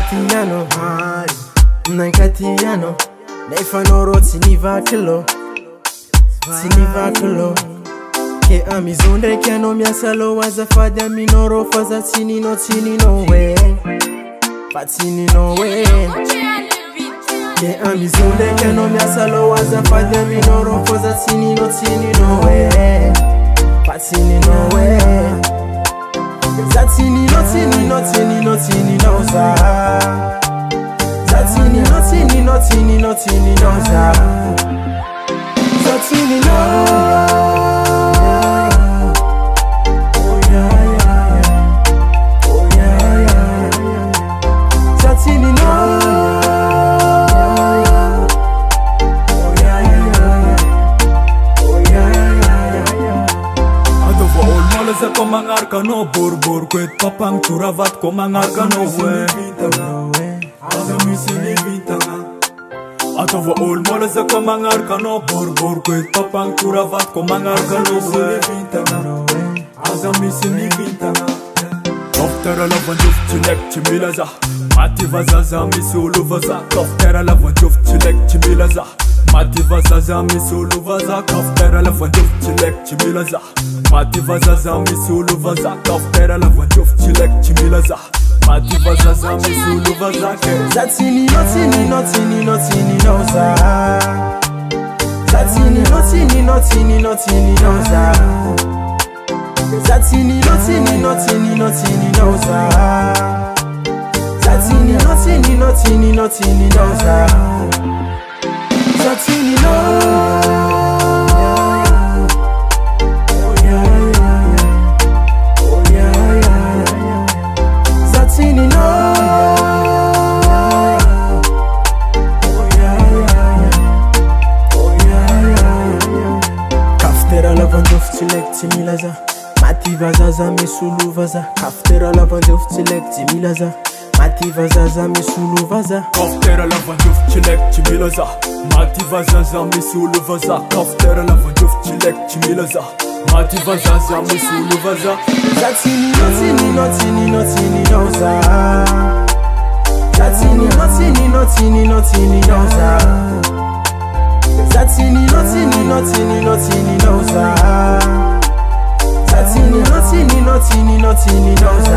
Nankatiano, Nankatiano, Nefanoro Tinivakilo, Tinivakilo. Ke amizonde kano miasalo wazafada minoro faza tinino tinino we Fatinino we Ke amizonde kano miasalo wazafada minoro faza tinino tinino we Fatinino we Zatinino tinino tinino tinino za Zatinino tinino tinino tinino za Zatinino Komangarkano borbor kwet papang turavat komangarkano we Azamisini vitanga Atova ol molasa komangarkano borbor kwet papang turavat komangarkano we Azamisini vitanga Koftera lavanjuf chilek chimilaza Mativa zaza misulu vaza Koftera lavanjuf chilek chimilaza Mativa zaza misulu vaza Koftera lavanjuf chilek chimilaza Mativa zaza misulu vaza Koftera lavanjuf chilek chimilaza Mativa zaza misulu vaza Zatinino tinino tinino tinino za Zatinino tinino tinino tinino za Zatinino tinino tinino tinino za Zatinino tinino tinino tinino za Zatinino Milaza Mativa zaza misulu vaza Kaftera lavanjof chilek chimilaza Mativa zaza misulu vaza Kaftera lavanjof chilek chimilaza Mativa zaza misulu vaza Kaftera lavanjof chilek chimilaza Mativa zaza misulu vaza Zatinino tinino tinino tinino za Zatinino tinino tinino tinino za Zatinino tinino tinino tinino za Zatinino tinino tinino tinino za